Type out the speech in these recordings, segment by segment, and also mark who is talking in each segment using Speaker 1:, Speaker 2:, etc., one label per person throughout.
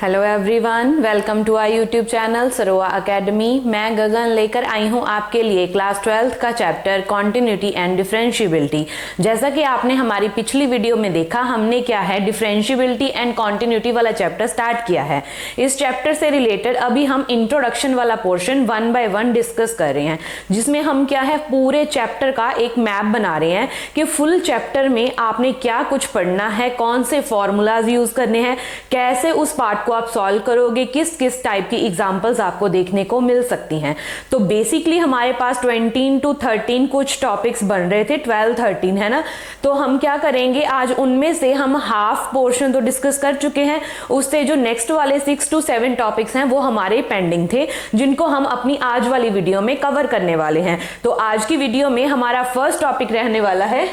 Speaker 1: Hello everyone, welcome to our YouTube channel सरोवा academy. मैं गगन लेकर आई हूं आपके लिए क्लास 12th का चैप्टर कॉन्टिन्यूटी एंड डिफरेंशिएबिलिटी। जैसा कि आपने हमारी पिछली वीडियो में देखा, हमने क्या है डिफरेंशिएबिलिटी एंड कॉन्टिन्यूटी वाला चैप्टर स्टार्ट किया है। इस चैप्टर से रिलेटेड अभी हम इंट्रोडक्शन वाला पोर्शन 1 बाय 1 डिस्कस कर रहे हैं, जिसमें हम क्या है पूरे चैप्टर का एक मैप बना रहे हैं कि फुल चैप्टर में आपने क्या कुछ पढ़ना है, कौन से फॉर्मूलाज यूज करने हैं, कैसे उस पार्ट को आप सॉल्व करोगे, किस किस टाइप की एग्जांपल्स आपको देखने को मिल सकती हैं। तो बेसिकली हमारे पास 20 to 13 कुछ टॉपिक्स बन रहे थे, 12-13 है ना। तो हम क्या करेंगे आज, उनमें से हम हाफ पोर्शन तो डिस्कस कर चुके हैं, उससे जो नेक्स्ट वाले 6 to 7 टॉपिक्स हैं वो हमारे पेंडिंग थे, जिनको हम अपनी आज वाली वीडियो में कवर करने वाले हैं। तो आज की वीडियो में हमारा फर्स्ट टॉपिक रहने वाला है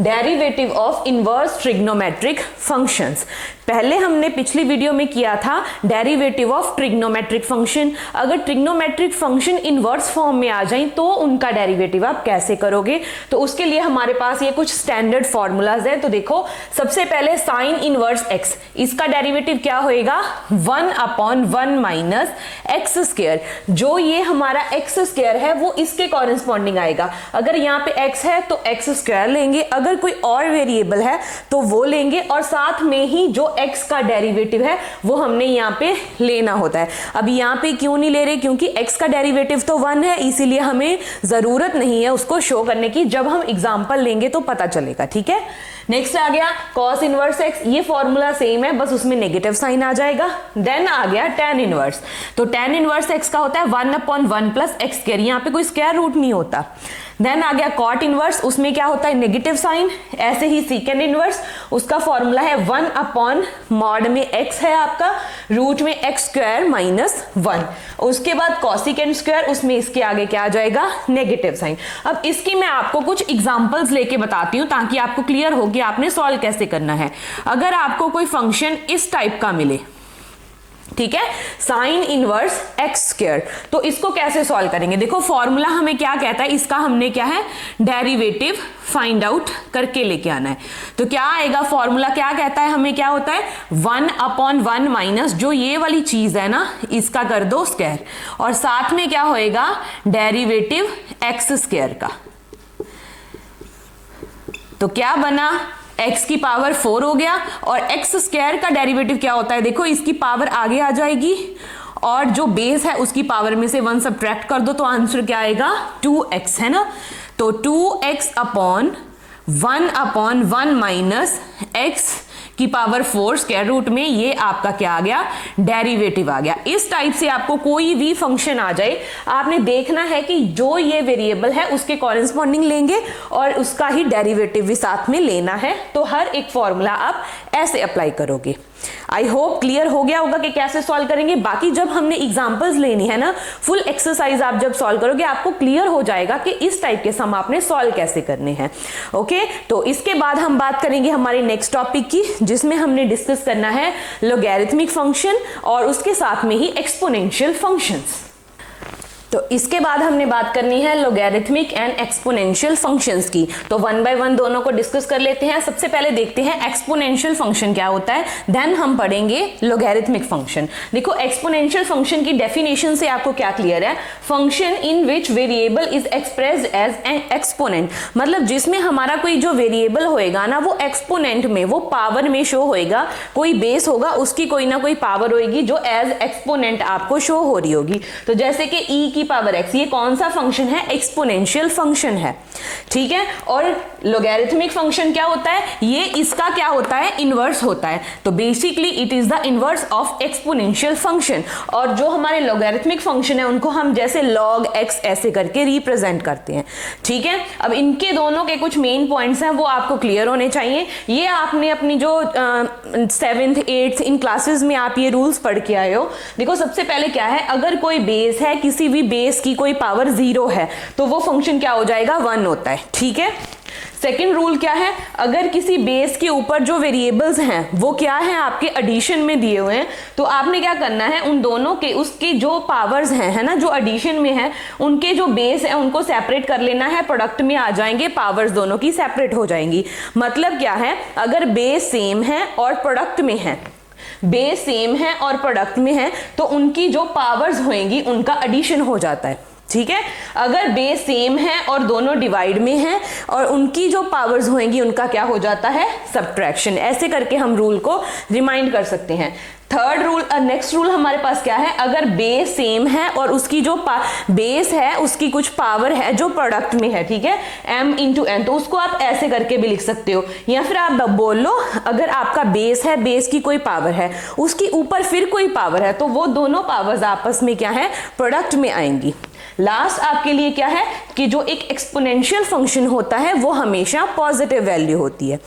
Speaker 1: derivative of inverse trigonometric functions. पहले हमने पिछली वीडियो में किया था डेरिवेटिव ऑफ ट्रिग्नोमेट्रिक फंक्शन। अगर ट्रिग्नोमेट्रिक फंक्शन इनवर्स फॉर्म में आ जाए तो उनका डेरिवेटिव आप कैसे करोगे, तो उसके लिए हमारे पास ये कुछ स्टैंडर्ड फॉर्मूलाज है। तो देखो, सबसे पहले साइन इनवर्स एक्स, इसका डेरिवेटिव क्या होएगा 1/1 माइनस एक्स स्क्वायर। जो ये हमारा एक्स स्क्वायर है वो इसके कॉरेस्पॉन्डिंग आएगा। अगर यहाँ पे एक्स है तो एक्स स्क्वायर लेंगे, अगर कोई और वेरिएबल है तो वो लेंगे, और साथ में ही जो x का डेरिवेटिव है वो हमने यहाँ पे लेना होता है। अब यहाँ पे क्यों नहीं ले रहे, क्योंकि x का डेरिवेटिव तो 1 है, इसीलिए हमें जरूरत नहीं है उसको शो करने की। जब हम एग्जांपल लेंगे तो पता चलेगा, ठीक है। नेक्स्ट आ गया cos इनवर्स x, ये फॉर्मूला सेम है, बस उसमें नेगेटिव साइन आ जाएगा। देन आ गया tan इनवर्स, तो tan इनवर्स x का होता है 1/1 प्लस एक्स स्क्वायर, यहाँ पे कोई स्क्वायर रूट नहीं होता। देन आ गया cot इनवर्स, उसमें क्या होता है नेगेटिव साइन। ऐसे ही सेकेंड इनवर्स, उसका फॉर्मूला है 1/mod में x है आपका, रूट में x स्क्वायर माइनस 1। उसके बाद कॉसिकेंड स्क्वायर, उसमें इसके आगे क्या आ जाएगा नेगेटिव साइन। अब इसकी मैं आपको कुछ एग्जांपल्स लेके बताती हूं ताकि आपको क्लियर हो कि आपने सॉल्व कैसे करना है। अगर आपको कोई फंक्शन इस टाइप का मिले, ठीक है, साइन इनवर्स एक्स स्क्वायर, तो इसको कैसे सॉल्व करेंगे। देखो फॉर्मूला हमें क्या कहता है, इसका हमने क्या है डेरिवेटिव फाइंड आउट करके लेके आना है। तो क्या आएगा फॉर्मूला, क्या कहता है हमें, क्या होता है 1/1 माइनस जो ये वाली चीज है ना इसका कर दो स्क्वायर, और साथ में क्या होएगा डेरिवेटिव एक्स स्क्वायर का। तो क्या बना, x की पावर 4 हो गया, और x स्क्वायर का डेरिवेटिव क्या होता है, देखो इसकी पावर आगे आ जाएगी और जो बेस है उसकी पावर में से 1 सब्ट्रैक्ट कर दो तो आंसर क्या आएगा 2x है ना। तो 2x/1/1 माइनस x की पावर 4 स्क्वायर रूट में ये आपका क्या आ गया डेरिवेटिव आ गया। इस टाइप से आपको कोई भी फंक्शन आ जाए, आपने देखना है कि जो ये वेरिएबल है उसके कॉरेस्पॉन्डिंग लेंगे और उसका ही डेरिवेटिव भी साथ में लेना है। तो हर एक फॉर्मूला आप ऐसे अप्लाई करोगे। आई होप क्लियर हो गया होगा कि कैसे सॉल्व करेंगे। बाकी जब हमने एग्जांपल्स लेनी है ना, फुल एक्सरसाइज आप जब सॉल्व करोगे आपको क्लियर हो जाएगा कि इस टाइप के सम आपने सॉल्व कैसे करने हैं। ओके, तो इसके बाद हम बात करेंगे हमारे नेक्स्ट टॉपिक की, जिसमें हमने डिस्कस करना है लॉगरिथमिक फंक्शन और उसके साथ में ही एक्सपोनेंशियल फंक्शंस। तो इसके बाद हमने बात करनी है लॉगरिथमिक एंड एक्सपोनेंशियल फंक्शंस की। तो 1 बाय 1 दोनों को डिस्कस कर लेते हैं। सबसे पहले देखते हैं एक्सपोनेंशियल फंक्शन क्या होता है, देन हम पढ़ेंगे लॉगरिथमिक फंक्शन। देखो एक्सपोनेंशियल फंक्शन की डेफिनेशन से आपको क्या क्लियर है, function in which variable is expressed as an exponent, मतलब जिसमें हमारा कोई जो वेरिएबल होएगा ना वो एक्सपोनेंट में, वो पावर में शो होएगा। कोई बेस होगा, उसकी कोई ना कोई पावर होएगी जो एज एक्सपोनेंट आपको शो हो रही होगी। तो जैसे कि e की पावर x, ये कौन सा फंक्शन है, एक्सपोनेंशियल फंक्शन है, ठीक है। और लॉगरिथमिक फंक्शन क्या होता है, ये इसका क्या होता है इनवर्स होता है। तो basically it is the inverse of exponential function. और जो हमारे लॉगरिथमिक फंक्शन है उनको हम जैसे log x ऐसे करके रिप्रेजेंट करते हैं, ठीक है। अब इनके दोनों के कुछ मेन पॉइंट्स हैं वो आपको क्लियर होने चाहिए। ये आपने अपनी जो 7th 8th इन क्लासेस में आप ये रूल्स पढ़ के आए हो। देखो सबसे पहले क्या है, अगर कोई बेस है, किसी भी बेस की कोई पावर 0 है तो वो फंक्शन क्या हो जाएगा 1 होता है, ठीक है। सेकेंड रूल क्या है, अगर किसी बेस के ऊपर जो वेरिएबल्स हैं वो क्या है आपके एडिशन में दिए हुए हैं, तो आपने क्या करना है उन दोनों के उसके जो पावर्स हैं है ना जो एडिशन में है उनके जो बेस है उनको सेपरेट कर लेना है, प्रोडक्ट में आ जाएंगे, पावर्स दोनों की सेपरेट हो जाएंगी। मतलब क्या है, अगर बेस सेम है और प्रोडक्ट में है बेस सेम है और प्रोडक्ट में है तो उनकी जो पावर्स होंगी उनका एडिशन हो जाता है, ठीक है। अगर बेस सेम है और दोनों डिवाइड में है और उनकी जो पावर्स होंगी उनका क्या हो जाता है, सब्ट्रैक्शन। ऐसे करके हम रूल को रिमाइंड कर सकते हैं। थर्ड रूल, नेक्स्ट रूल हमारे पास क्या है, अगर बेस सेम है और उसकी जो बेस है उसकी कुछ पावर है जो प्रोडक्ट में है, ठीक है, m इंटू एन, तो उसको आप ऐसे करके भी लिख सकते हो। या फिर आप बोल लो अगर आपका बेस है, बेस की कोई पावर है, उसके ऊपर फिर कोई पावर है, तो वो दोनों पावर्स आपस में क्या है, प्रोडक्ट में आएंगी। लास्ट आपके लिए क्या है कि जो एक एक्सपोनेंशियल फंक्शन होता है वो हमेशा पॉजिटिव वैल्यू होती है।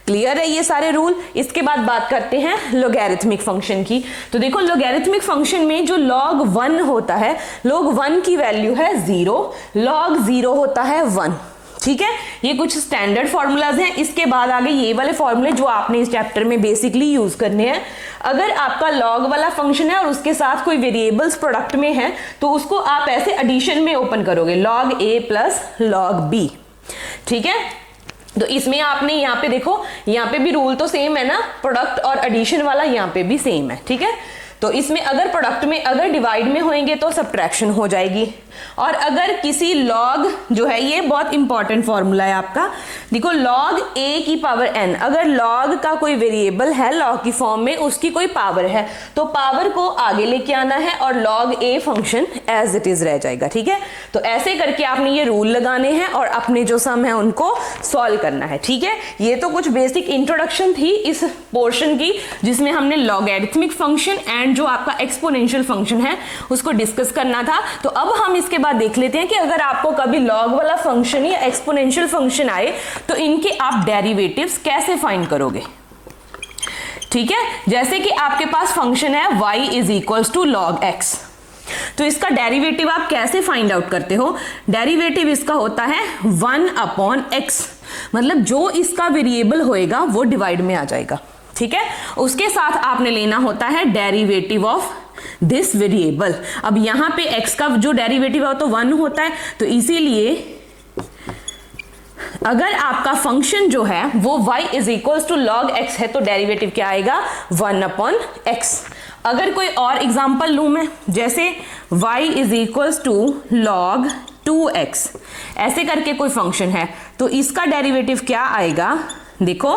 Speaker 1: क्लियर है ये सारे रूल। इसके बाद बात करते हैं लॉगरिथमिक फंक्शन की। तो देखो लॉगरिथमिक फंक्शन में जो log 1 होता है, log 1 की वैल्यू है 0, log 0 होता है 1, ठीक है। ये कुछ स्टैंडर्ड फॉर्मूलाज हैं। इसके बाद आगे ये वाले फॉर्मूले जो आपने इस चैप्टर में बेसिकली यूज करने हैं। अगर आपका लॉग वाला फंक्शन है और उसके साथ कोई वेरिएबल्स प्रोडक्ट में है तो उसको आप ऐसे एडिशन में ओपन करोगे, log a plus log b, ठीक है। तो इसमें आपने यहाँ पे देखो, यहाँ पे भी रूल तो सेम है ना, प्रोडक्ट और एडिशन वाला यहाँ पे भी सेम है, ठीक है। तो इसमें अगर प्रोडक्ट में अगर डिवाइड में होंगे तो सब्ट्रैक्शन हो जाएगी, और अगर किसी लॉग जो है, ये बहुत इंपॉर्टेंट फॉर्मूला है आपका, देखो log a की पावर n, अगर log का कोई वेरिएबल है log की फॉर्म में, उसकी कोई पावर है तो पावर को आगे लेके आना है और log a function as it is रह जाएगा, ठीक है। तो ऐसे करके आपने ये रूल लगाने हैं और अपने जो सम है उनको सॉल्व करना है, ठीक है। ये तो कुछ बेसिक इंट्रोडक्शन थी इस पोर्शन की जिसमें हमने लॉगरिथमिक फंक्शन एंड जो आपका एक्सपोनेंशियल फंक्शन है उसको डिस्कस करना था। तो अब हम इसके बाद देख लेते हैं कि अगर आपको कभी लॉग वाला फंक्शन या एक्सपोनेंशियल फंक्शन आए तो इनके आप डेरिवेटिव्स कैसे फाइंड करोगे, ठीक है। जैसे कि आपके पास फंक्शन है y is equals to log x, तो इसका डेरिवेटिव आप कैसे फाइंड आउट करते हो, डेरिवेटिव इसका होता है 1/x, मतलब जो इसका वेरिएबल होएगा वो डिवाइड में आ जाएगा, ठीक है। उसके साथ आपने लेना होता है डेरिवेटिव ऑफ दिस वेरिएबल। अब यहां पे x का जो डेरिवेटिव है तो 1 होता है, तो इसीलिए अगर आपका फंक्शन जो है वो y is equals to log x है तो डेरिवेटिव क्या आएगा, 1/x। अगर कोई और एग्जांपल लूं मैं, जैसे y is equals to log 2x, ऐसे करके कोई फंक्शन है तो इसका डेरिवेटिव क्या आएगा, देखो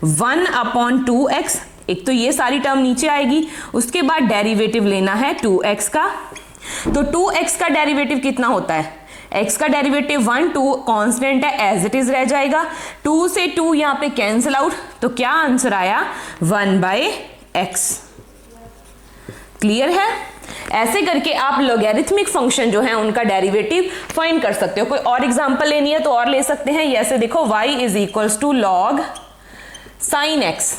Speaker 1: 1/2x, एक तो ये सारी टर्म नीचे आएगी, उसके बाद डेरिवेटिव लेना है 2x का, तो 2x का डेरिवेटिव कितना होता है, x का डेरिवेटिव 1, 2 कांस्टेंट है एज इट इज रह जाएगा, 2 से 2 यहाँ पे कैंसिल आउट, तो क्या आंसर आया 1/x। क्लियर है। ऐसे करके आप लॉगरिथमिक फंक्शन जो है उनका डेरिवेटिव फाइंड कर सकते हो। कोई और एग्जांपल लेनी है तो और ले सकते हैं, जैसे देखो y is equals to log sin x,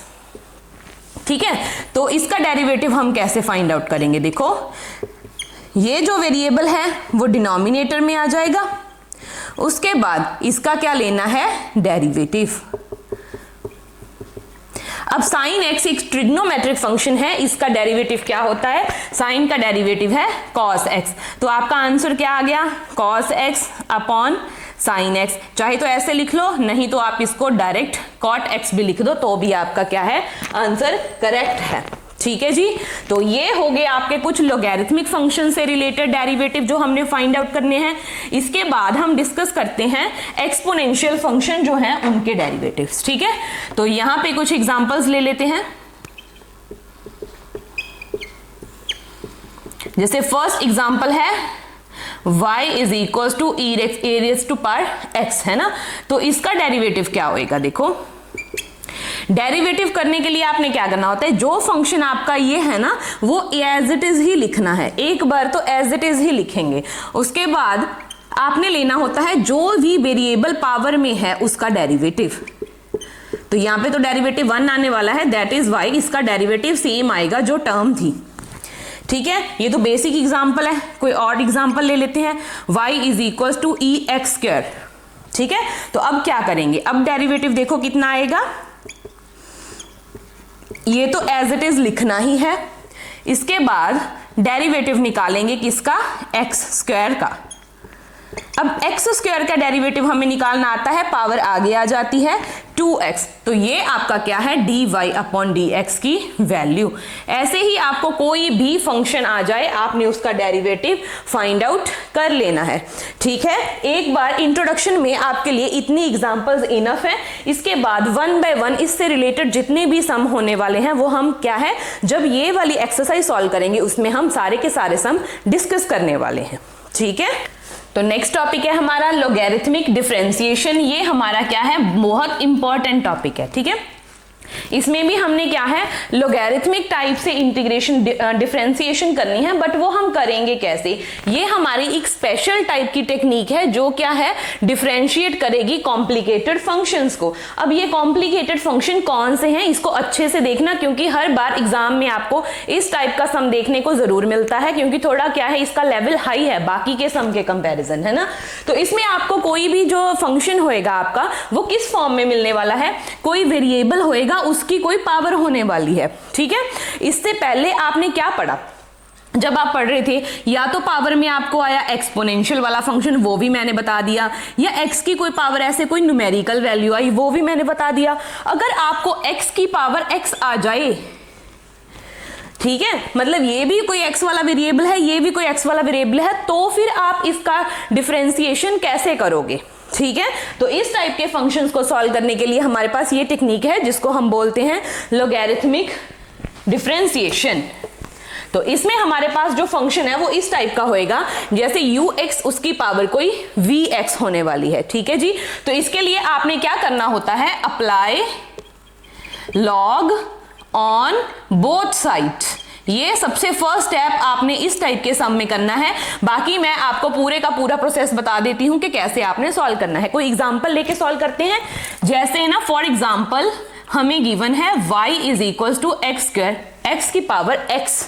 Speaker 1: ठीक है। तो इसका डेरिवेटिव हम कैसे फाइंड आउट करेंगे, देखो ये जो वेरिएबल है वो डिनोमिनेटर में आ जाएगा, उसके बाद इसका क्या लेना है, डेरिवेटिव। अब sin x एक ट्रिग्नोमेट्रिक फंक्शन है, इसका डेरिवेटिव क्या होता है, sin का डेरिवेटिव है cos x, तो आपका आंसर क्या आ गया, cos x upon sin x। चाहे तो ऐसे लिख लो, नहीं तो आप इसको डायरेक्ट cot x भी लिख दो, तो भी आपका क्या है, आंसर करेक्ट है, ठीक है जी। तो ये हो गए आपके कुछ लॉगरिथमिक फंक्शन से रिलेटेड डेरिवेटिव जो हमने फाइंड आउट करने हैं। इसके बाद हम डिस्कस करते हैं एक्सपोनेंशियल फंक्शन जो हैं उनके डेरिवेटिव्स, ठीक है। तो यहां पे कुछ एग्जांपल्स ले लेते हैं। जैसे फर्स्ट एग्जांपल है y is equals to e raise to power x, है ना, तो इसका डेरिवेटिव क्या होएगा, देखो डेरिवेटिव करने के लिए आपने क्या करना होता है, जो फंक्शन आपका ये है ना वो एज इट इज ही लिखना है, एक बार तो एज इट इज ही लिखेंगे, उसके बाद आपने लेना होता है जो भी वेरिएबल पावर में है उसका डेरिवेटिव। तो यहां पे तो डेरिवेटिव 1 आने वाला है, दैट इज y, इसका डेरिवेटिव सेम आएगा जो टर्म थी, ठीक है। ये तो बेसिक एग्जांपल है। कोई और एग्जांपल ले लेते हैं, y is equals to e(x²), ठीक है। तो अब क्या करेंगे, अब डेरिवेटिव देखो कितना आएगा, ये तो एज इट इज लिखना ही है, इसके बाद डेरिवेटिव निकालेंगे किसका, x² का। अब x² का डेरिवेटिव हमें निकालना आता है, पावर आगे आ जाती है, 2x। तो ये आपका क्या है, dy अपॉन dx की वैल्यू। ऐसे ही आपको कोई भी फंक्शन आ जाए आपने उसका डेरिवेटिव फाइंड आउट कर लेना है। ठीक है, एक बार इंट्रोडक्शन में आपके लिए इतनी एग्जांपल्स इनफ है। इसके बाद 1 बाय 1 इससे रिलेटेड जितने भी सम होने वाले हैं वो हम क्या है, जब ये वाली एक्सरसाइज सॉल्व करेंगे उसमें हम सारे के सारे सम डिस्कस करने वाले हैं। ठीक है, तो नेक्स्ट टॉपिक है हमारा लॉगरिथमिक डिफरेंशिएशन। ये हमारा क्या है, बहुत इंपॉर्टेंट टॉपिक है। ठीक है, इसमें भी हमने क्या है, लॉगरिथमिक टाइप से इंटीग्रेशन डिफरेंशिएशन करनी है, बट वो हम करेंगे कैसे। ये हमारी एक स्पेशल टाइप की टेक्निक है जो क्या है, डिफरेंशिएट करेगी कॉम्प्लिकेटेड फंक्शंस को। अब ये कॉम्प्लिकेटेड फंक्शन कौन से हैं इसको अच्छे से देखना, क्योंकि हर बार एग्जाम में आपको इस टाइप का सम देखने को जरूर मिलता है, क्योंकि थोड़ा क्या है, इसका लेवल हाई है बाकी के सम के कंपैरिजन, है ना। तो इसमें आपको कोई भी जो फंक्शन होएगा आपका वो किस फॉर्म में मिलने वाला है, कोई वेरिएबल होएगा उसकी कोई पावर होने वाली है। ठीक है, इससे पहले आपने क्या पढ़ा, जब आप पढ़ रहे थे, या तो पावर में आपको आया एक्सपोनेंशियल वाला फंक्शन, वो भी मैंने बता दिया, या x की कोई पावर ऐसे कोई न्यूमेरिकल वैल्यू आई, वो भी मैंने बता दिया। अगर आपको x की पावर x आ जाए, ठीक है, मतलब ये भी कोई x वाला वेरिएबल है, ये भी कोई x वाला वेरिएबल है, तो फिर आप इसका डिफरेंशिएशन कैसे करोगे। ठीक है, तो इस टाइप के फंक्शंस को सॉल्व करने के लिए हमारे पास ये टेक्निक है जिसको हम बोलते हैं लॉगरिथमिक डिफरेंशिएशन। तो इसमें हमारे पास जो फंक्शन है वो इस टाइप का होएगा, जैसे ux उसकी पावर कोई vx होने वाली है। ठीक है जी, तो इसके लिए आपने क्या करना होता है, apply log on both side. ये सबसे फर्स्ट स्टेप आपने इस टाइप के सम में करना है। बाकी मैं आपको पूरे का पूरा प्रोसेस बता देती हूं कि कैसे आपने सॉल्व करना है। कोई एग्जांपल लेके सॉल्व करते हैं। जैसे ना फॉर एग्जांपल हमें गिवन है y is equal to x square, x की पावर x।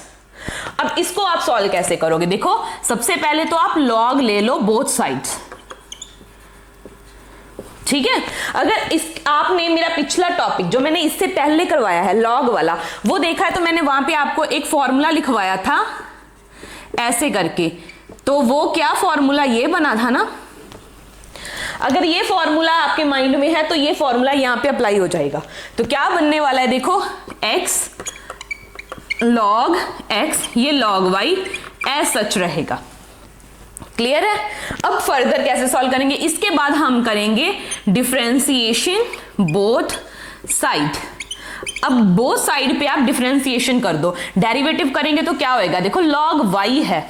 Speaker 1: अब इसको आप सॉल्व कैसे करोगे, देखो सबसे पहले तो आप लॉग ले लो बोथ साइड्स। ठीक है, अगर इस आपने मेरा पिछला टॉपिक जो मैंने इससे पहले करवाया है लॉग वाला वो देखा है, तो मैंने वहां पे आपको एक फॉर्मूला लिखवाया था ऐसे करके। तो वो क्या फॉर्मूला ये बना था ना, अगर ये फॉर्मूला आपके माइंड में है तो ये फॉर्मूला यहां पे अप्लाई हो जाएगा। तो क्या बनने वाला है, देखो x log x, ये log y एज सच रहेगा। क्लियर है। अब फर्दर कैसे सॉल्व करेंगे, इसके बाद हम करेंगे डिफरेंशिएशन बोथ साइड। अब बोथ साइड पे आप डिफरेंशिएशन कर दो, डेरिवेटिव करेंगे तो क्या होएगा, देखो log y है,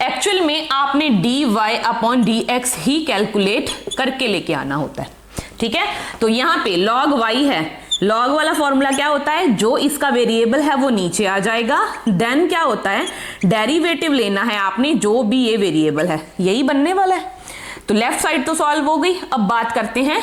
Speaker 1: एक्चुअल में आपने dy अपॉन dx ही कैलकुलेट करके लेके आना होता है। ठीक है, तो यहां पे log y है, लॉग वाला फॉर्मूला क्या होता है, जो इसका वेरिएबल है वो नीचे आ जाएगा, देन क्या होता है, डेरिवेटिव लेना है आपने जो भी ये वेरिएबल है, यही बनने वाला है। तो लेफ्ट साइड तो सॉल्व हो गई। अब बात करते हैं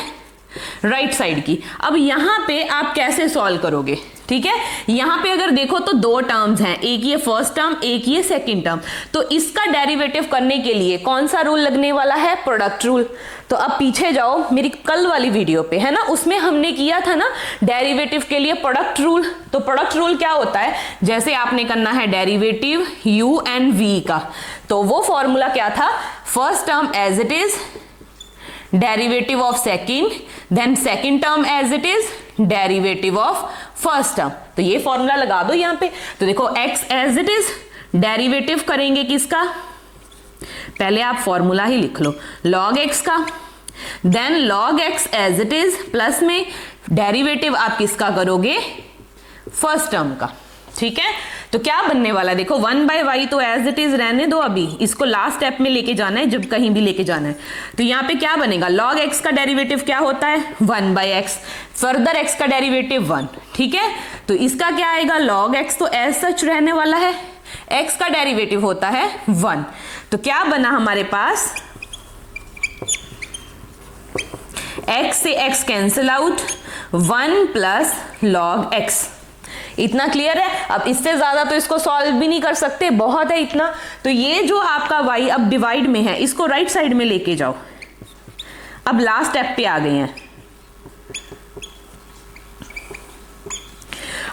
Speaker 1: राइट साइड की। अब यहां पे आप कैसे सॉल्व करोगे, ठीक है, यहां पे अगर देखो तो दो टर्म्स हैं, एक ये फर्स्ट टर्म एक ये सेकंड टर्म। तो इसका डेरिवेटिव करने के लिए कौन सा रूल लगने वाला है, प्रोडक्ट रूल। तो अब पीछे जाओ मेरी कल वाली वीडियो पे, है ना, उसमें हमने किया था ना डेरिवेटिव के लिए प्रोडक्ट रूल। तो प्रोडक्ट रूल क्या होता है, जैसे आपने करना है डेरिवेटिव u एंड v का, तो वो फॉर्मूला क्या था, first term as it is derivative of second, then second term as it is derivative of first term. तो ये फॉर्मूला लगा दो यहां पे। तो देखो x as it is derivative करेंगे किसका, पहले आप फॉर्मूला ही लिख लो log x का, then log x as it is plus में डेरिवेटिव आप किसका करोगे, फर्स्ट टर्म का। ठीक है, तो क्या बनने वाला है, देखो 1 बाय y तो एज इट इज रहने दो, अभी इसको लास्ट स्टेप में लेके जाना है जब कहीं भी लेके जाना है। तो यहाँ पे क्या बनेगा, log x का डेरिवेटिव क्या होता है 1 बाय x, फर्दर x का डेरिवेटिव 1। ठीक है, तो इसका क्या आएगा, log x तो एज सच रहने वाला है, x का डेरिवेटिव होता है 1। तो क्या बना हमारे पास, x से x cancel out, 1 plus log x। इतना क्लियर है। अब इससे ज्यादा तो इसको सॉल्व भी नहीं कर सकते, बहुत है इतना। तो ये जो आपका y अब डिवाइड में है, इसको राइट साइड में लेके जाओ। अब लास्ट स्टेप पे आ गए हैं।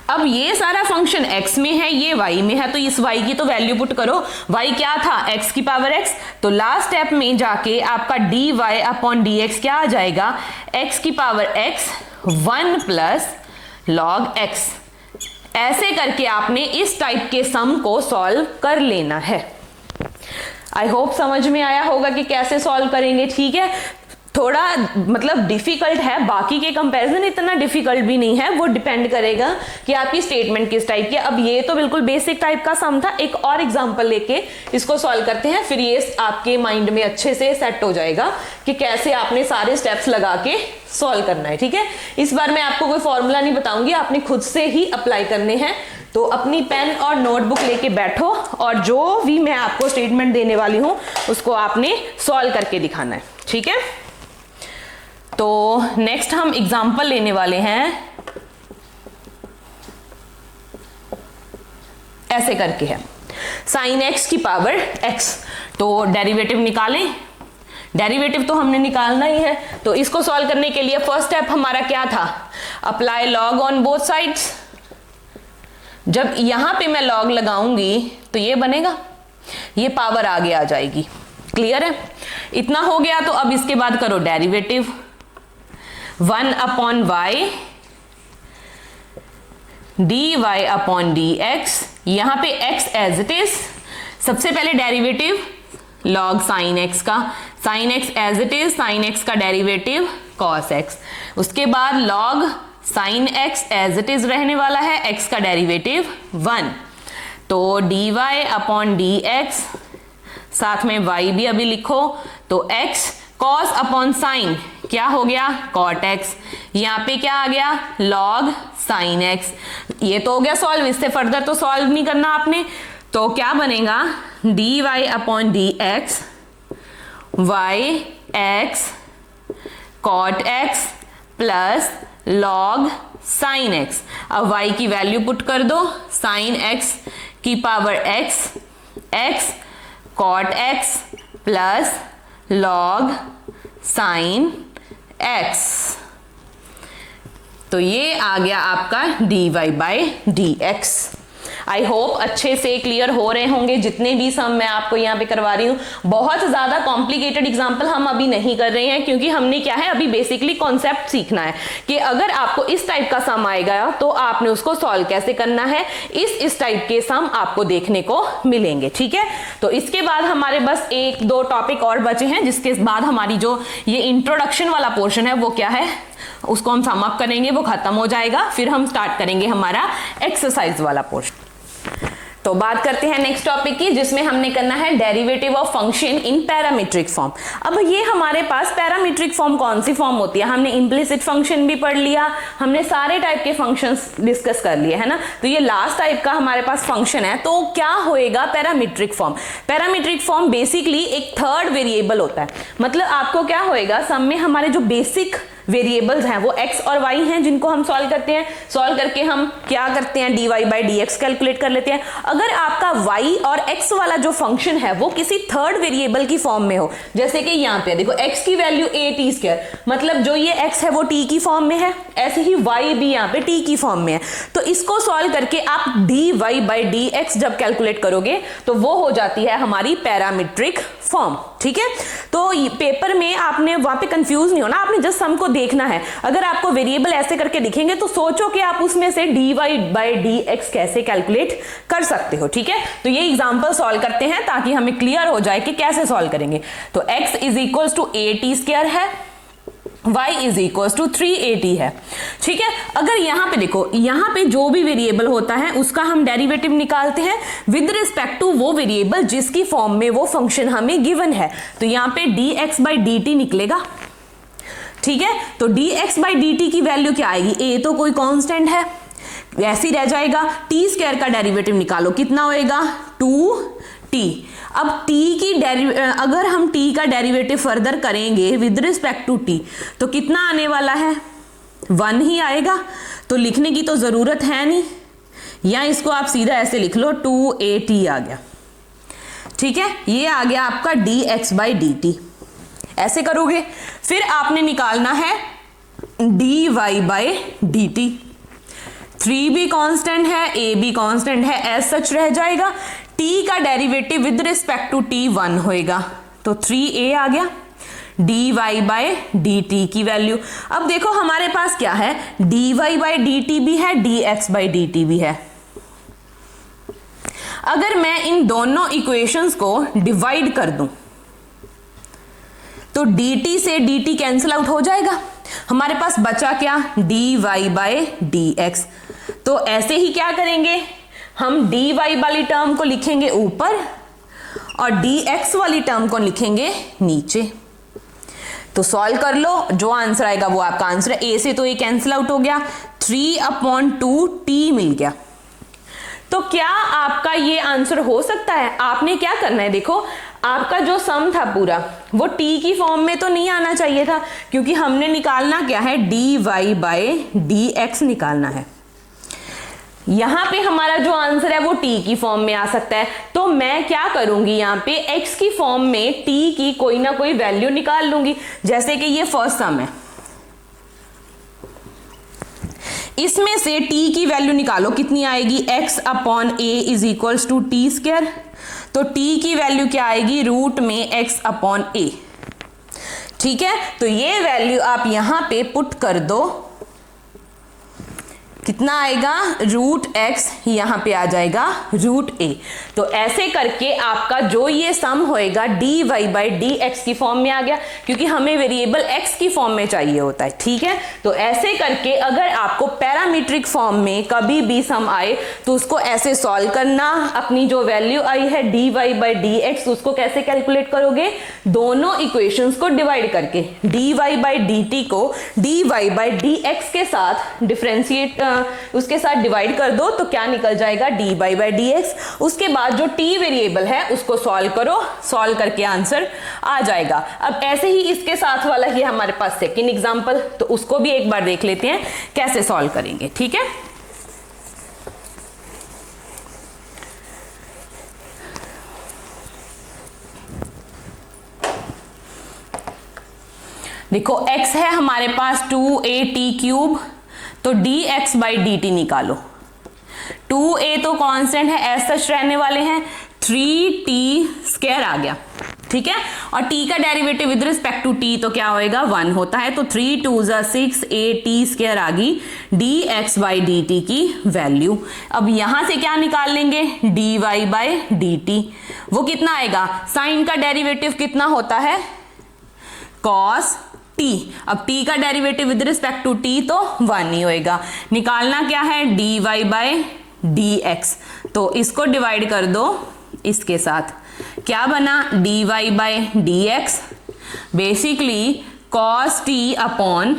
Speaker 1: अब ये सारा फंक्शन x में है, ये y में है, तो इस y की तो वैल्यू पुट करो। y क्या था, x की पावर x। तो लास्ट स्टेप में जाके आपका dy अपॉन dx क्या आ जाएगा, x की power x 1 plus log x। ऐसे करके आपने इस टाइप के सम को सॉल्व कर लेना है। आई होप समझ में आया होगा कि कैसे सॉल्व करेंगे। ठीक है, थोड़ा मतलब डिफिकल्ट है, बाकी के कंपैरिजन इतना डिफिकल्ट भी नहीं है, वो डिपेंड करेगा कि आपकी स्टेटमेंट किस टाइप की। अब ये तो बिल्कुल बेसिक टाइप का सम था, एक और एग्जांपल लेके इसको सॉल्व करते हैं, फिर ये आपके माइंड में अच्छे से सेट हो जाएगा कि कैसे आपने सारे स्टेप्स लगा के सॉल्व करना है। ठीक है, इस बार मैं आपको कोई फॉर्मूला नहीं बताऊंगी, आपने खुद से ही अप्लाई करने हैं। तो अपनी पेन और नोटबुक लेके बैठो और जो भी मैं आपको स्टेटमेंट देने वाली हूं उसको आपने सॉल्व करके दिखाना है। ठीक है, तो नेक्स्ट हम एग्जाम्पल लेने वाले हैं, ऐसे करके है साइन एक्स की पावर x। तो डेरिवेटिव निकालें, डेरिवेटिव तो हमने निकालना ही है। तो इसको सॉल्व करने के लिए फर्स्ट स्टेप हमारा क्या था, apply log on both sides. जब यहां पे मैं लॉग लगाऊंगी तो ये बनेगा, ये पावर आगे आ जाएगी। क्लियर है, इतना हो गया। तो अब इसके बाद करो derivative 1 upon y dy upon dx। यहां पे x एज इट इज, सबसे पहले डेरिवेटिव log साइन x का, sine x as it is, sine x का डेरिवेटिव cos x। उसके बाद log sine x as it is रहने वाला है, x का डेरिवेटिव 1। तो dy अपॉन dx, साथ में y भी अभी लिखो। तो x cos अपॉन साइन क्या हो गया, cot x। यहाँ पे क्या आ गया, log साइन x। ये तो हो गया सॉल्व, इससे फर्दर तो सॉल्व नहीं करना आपने। तो क्या बनेगा, dy upon dx y x cot x plus log sine x। अब y की वैल्यू पुट कर दो, साइन x की power x, x cot x plus log sine x। तो ये आ गया आपका dy by dx। I hope अच्छे से क्लियर हो रहे होंगे जितने भी सम मैं आपको यहाँ पे करवा रही हूँ। बहुत ज्यादा कॉम्प्लिकेटेड एग्जांपल हम अभी नहीं कर रहे हैं, क्योंकि हमने क्या है अभी बेसिकली कॉन्सेप्ट सीखना है कि अगर आपको इस टाइप का सम आएगा तो आपने उसको सॉल्व कैसे करना है। इस टाइप के सम आपको देखने को मिलेंगे। ठीक है, तो इसके बाद हमारे बस 1-2 टॉपिक और बचे हैं, जिसके बाद हमारी जो ये इंट्रोडक्शन वाला पोर्शन है वो क्या है, उसको हम सम अप करेंगे, वो खत्म हो जाएगा। फिर हम स्टार्ट करेंगे हमारा एक्सरसाइज वाला पोर्शन। तो बात करते हैं नेक्स्ट टॉपिक की, जिसमें हमने करना है derivative of function in parametric form. अब ये हमारे पास पैरामीट्रिक फॉर्म कौन सी फॉर्म होती है, हमने इम्प्लिसिट फंक्शन भी पढ़ लिया, हमने सारे टाइप के फंक्शंस डिस्कस कर लिए है ना। तो ये लास्ट टाइप का हमारे पास फंक्शन है। तो क्या होएगा parametric form. Parametric form basically एक थर्ड वेरिएबल होता है। मतलब आपको क्या होएगा, सम में हमारे जो बेसिक वेरिएबल्स हैं वो x और y हैं, जिनको हम सॉल्व करते हैं। सॉल्व करके हम क्या करते हैं, dy बाई dx कैलकुलेट कर लेते हैं। अगर आपका y और x वाला जो फंक्शन है वो किसी थर्ड वेरिएबल की फॉर्म में हो, जैसे कि यहाँ पे देखो x की वैल्यू a_t², मतलब जो ये x है वो t की फॉर्म में है, ऐसे ही y भी यहाँ पे t की फॉर्म में है। तो इसको सॉल्व करके आप dy बाई dx जब कैलकुलेट करोगे तो वो हो जाती है हमारी पैरामीट्रिक फॉर्म। ठीक है, तो पेपर में आपने वहां पे कंफ्यूज नहीं होना, आपने जस्ट सम को देखना है। अगर आपको वेरिएबल ऐसे करके दिखेंगे तो सोचो कि आप उसमें से dy बाई dx कैसे कैलकुलेट कर सकते हो। ठीक है, तो ये एग्जांपल सॉल्व करते हैं ताकि हमें क्लियर हो जाए कि कैसे सॉल्व करेंगे। तो x is equals to at² है, y is equals to 3at है। ठीक है, अगर यहाँ पे देखो, यहाँ पे जो भी वेरिएबल होता है उसका हम डेरिवेटिव निकालते हैं विद रिस्पेक्ट टू वो वेरिएबल जिसकी फॉर्म में वो फंक्शन हमें गिवन है। तो यहाँ पे dx बाई dt निकलेगा। ठीक है, तो dx बाई dt की वैल्यू क्या आएगी, a तो कोई कांस्टेंट है, ऐसे ही रह जाएगा। t² का डेरिवेटिव निकालो, कितना होएगा 2t। अब t की अगर हम t का डेरिवेटिव फर्दर करेंगे विद रिस्पेक्ट टू t तो कितना आने वाला है, 1 ही आएगा। तो लिखने की तो जरूरत है नहीं, या इसको आप सीधा ऐसे लिख लो 2at आ गया। ठीक है, ये आ गया आपका dx बाई dt। ऐसे करोगे, फिर आपने निकालना है dy बाई dt। 3 भी कांस्टेंट है, a भी कांस्टेंट है, एज सच रह जाएगा। t का derivative with respect to t 1 होएगा, तो 3a आ गया। D Y by D T की वैल्यू। अब देखो हमारे पास क्या है, D Y by D T भी है, D X by D T भी है। अगर मैं इन दोनों इक्वेशंस को डिवाइड कर दूं तो dt से dt कैंसिल आउट हो जाएगा, हमारे पास बचा क्या, dy बाय dx। तो ऐसे ही क्या करेंगे, हम dy वाली टर्म को लिखेंगे ऊपर और dx वाली टर्म को लिखेंगे नीचे। तो सॉल्व कर लो, जो आंसर आएगा वो आपका आंसर है। a से तो ये कैंसिल आउट हो गया, 3/2t मिल गया। तो क्या आपका ये आंसर हो सकता है? आपने क्या करना है, देखो आपका जो सम था पूरा वो t की फॉर्म में तो नहीं आना चाहिए था, क्योंकि हमने निकालना क्या है, dy बाय dx निकालना है। यहां पे हमारा जो आंसर है वो t की फॉर्म में आ सकता है। तो मैं क्या करूंगी, यहां पे x की फॉर्म में t की कोई ना कोई वैल्यू निकाल लूंगी। जैसे कि ये फर्स्ट सम है, इसमें से t की वैल्यू निकालो, कितनी आएगी, x/a is equals to T square. तो t की वैल्यू क्या आएगी, रूट में x/a। ठीक है, तो ये वैल्यू आप यहां पे पुट कर दो, कितना आएगा, रूट x, यहां पे आ जाएगा रूट a। तो ऐसे करके आपका जो ये सम होएगा dy बाय dx की फॉर्म में आ गया, क्योंकि हमें वेरिएबल x की फॉर्म में चाहिए होता है। ठीक है, तो ऐसे करके अगर आपको पैरामीट्रिक फॉर्म में कभी भी सम आए तो उसको ऐसे सॉल्व करना। अपनी जो वैल्यू आई है dy बाय dx, उसको कैसे कैलकुलेट करोगे, दोनों इक्वेशंस को डिवाइड करके, dy बाय dt को dy बाय dx के साथ डिफरेंशिएट, उसके साथ डिवाइड कर दो, तो क्या निकल जाएगा, dy बाय dx। उसके बाद जो t वेरिएबल है उसको सॉल्व करो, सॉल्व करके आंसर आ जाएगा। अब ऐसे ही इसके साथ वाला ही हमारे पास सेकंड एग्जांपल, तो उसको भी एक बार देख लेते हैं कैसे सॉल्व करेंगे। ठीक है, देखो x है हमारे पास 2at³, तो dx बाई dt निकालो। 2a तो कांस्टेंट है, एज सच रहने वाले हैं, 3t² आ गया। ठीक है, और t का derivative with respect to t तो क्या होएगा, 1 होता है। तो 3 2 6 at² आ गई dx बाई dt की वैल्यू। अब यहां से क्या निकाल लेंगे, dy बाई dt। वो कितना आएगा, साइन का डेरिवेटिव कितना होता है, cos t। अब t का derivative with respect to t तो 1 ही होएगा। निकालना क्या है, dy बाय dx। तो इसको डिवाइड कर दो इसके साथ, क्या बना, dy by dx basically cos t अपॉन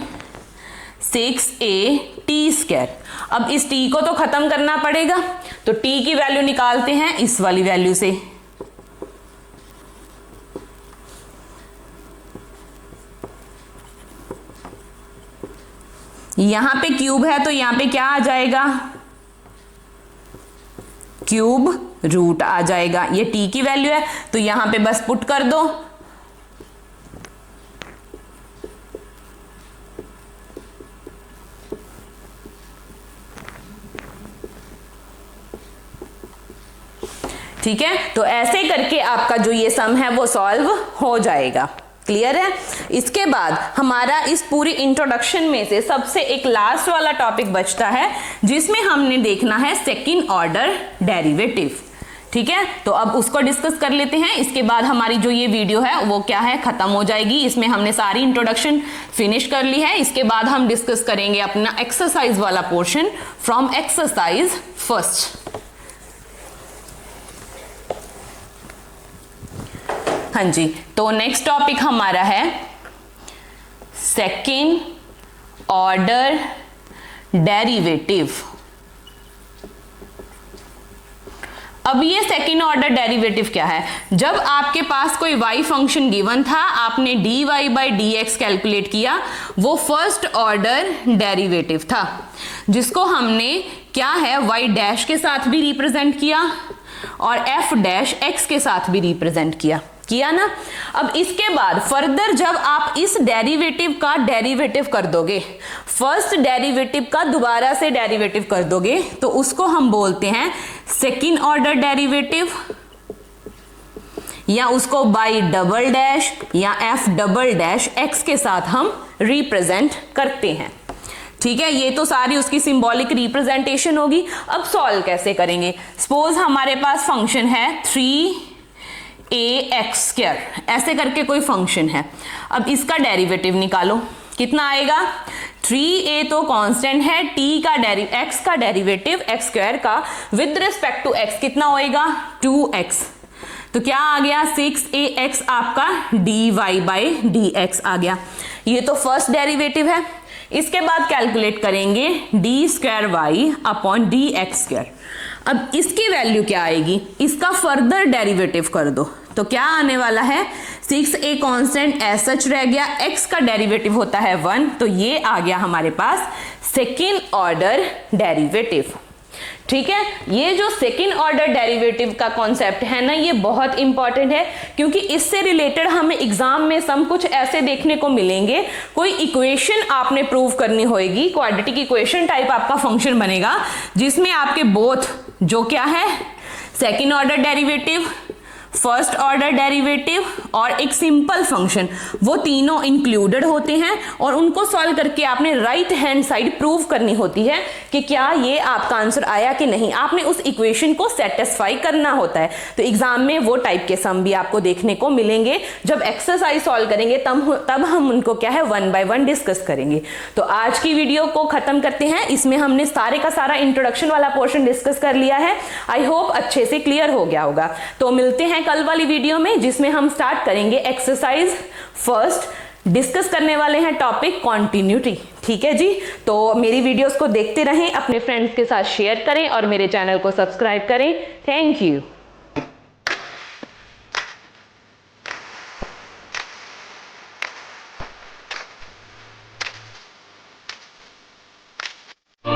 Speaker 1: 6at²। अब इस t को तो खत्म करना पड़ेगा, तो t की वैल्यू निकालते हैं इस वाली वैल्यू से। यहां पे क्यूब है तो यहां पे क्या आ जाएगा, क्यूब रूट आ जाएगा। ये t की वैल्यू है तो यहां पे बस पुट कर दो। ठीक है, तो ऐसे करके आपका जो ये सम है वो सॉल्व हो जाएगा। क्लियर है। इसके बाद हमारा इस पूरी इंट्रोडक्शन में से सबसे एक लास्ट वाला टॉपिक बचता है, जिसमें हमने देखना है सेकंड ऑर्डर डेरिवेटिव। ठीक है, तो अब उसको डिस्कस कर लेते हैं। इसके बाद हमारी जो ये वीडियो है वो क्या है, खत्म हो जाएगी। इसमें हमने सारी इंट्रोडक्शन फिनिश कर ली है। इसके बाद हम डिस्कस करेंगे अपना एक्सरसाइज वाला पोर्शन फ्रॉम एक्सरसाइज फर्स्ट। हाँ जी, तो नेक्स्ट टॉपिक हमारा है सेकंड ऑर्डर डेरिवेटिव। अब ये सेकंड ऑर्डर डेरिवेटिव क्या है, जब आपके पास कोई y फंक्शन गिवन था, आपने dy बाई dx कैलकुलेट किया, वो फर्स्ट ऑर्डर डेरिवेटिव था, जिसको हमने क्या है y डैश के साथ भी रिप्रेजेंट किया और f डैश x के साथ भी रिप्रेजेंट किया ना। अब इसके बाद फर्दर जब आप इस डेरिवेटिव का डेरिवेटिव कर दोगे, फर्स्ट डेरिवेटिव का दोबारा से डेरिवेटिव कर दोगे, तो उसको हम बोलते हैं सेकंड ऑर्डर डेरिवेटिव या उसको बाई डबल डैश या एफ डबल डैश एक्स के साथ हम रिप्रेजेंट करते हैं। ठीक है, ये तो सारी उसकी सिंबॉलिक रिप्रेजेंटेशन होगी। अब सॉल्व कैसे करेंगे? सपोज हमारे पास फंक्शन है 3ax², ऐसे करके कोई फंक्शन है। अब इसका डेरिवेटिव निकालो, कितना आएगा? 3a तो कांस्टेंट है, t का x का डेरिवेटिव x² का विद रिस्पेक्ट टू x कितना होएगा? 2x। तो क्या आ गया? 6ax आपका dy/dx आ गया। ये तो फर्स्ट डेरिवेटिव है। इसके बाद कैलकुलेट करेंगे d²y/ dx²। अब इसकी वैल्यू क्या आएगी? इसका फर्दर डेरिवेटिव कर दो, तो क्या आने वाला है? 6a कांस्टेंट एज सच रह गया, x का डेरिवेटिव होता है 1, तो ये आ गया हमारे पास सेकेंड ऑर्डर डेरिवेटिव। ठीक है, ये जो सेकेंड ऑर्डर डेरिवेटिव का कॉन्सेप्ट है ना, ये बहुत इंपॉर्टेंट है, क्योंकि इससे रिलेटेड हमें एग्जाम में सम कुछ ऐसे देखने को मिलेंगे। कोई इक्वेशन आपने प्रूव करनी होगी, क्वाड्रेटिक इक्वेशन टाइप आपका फंक्शन बनेगा, जिसमें आपके बोथ जो क्या है, second order derivative, first order derivative और एक सिंपल फंक्शन, वो तीनों इंक्लूडेड होते हैं, और उनको सॉल्व करके आपने राइट हैंड साइड प्रूव करनी होती है कि क्या ये आपका आंसर आया कि नहीं। आपने उस इक्वेशन को सेटिस्फाई करना होता है। तो एग्जाम में वो टाइप के सम भी आपको देखने को मिलेंगे। जब एक्सरसाइज सॉल्व करेंगे तब हम उनको क्या है 1 by 1 डिस्कस करेंगे। तो आज की वीडियो को खत्म करते हैं। इसमें हमने सारे का सारा इंट्रोडक्शन वाला पोर्शन डिस्कस कर लिया है। आई होप अच्छे से क्लियर हो गया होगा। तो मिलते हैं कल वाली वीडियो में, जिसमें हम स्टार्ट करेंगे एक्सरसाइज फर्स्ट। डिस्कस करने वाले हैं टॉपिक कॉन्टिन्यूटी। ठीक है जी, तो मेरी वीडियोस को देखते रहें, अपने फ्रेंड्स के साथ शेयर करें और मेरे चैनल को सब्सक्राइब करें। Thank you.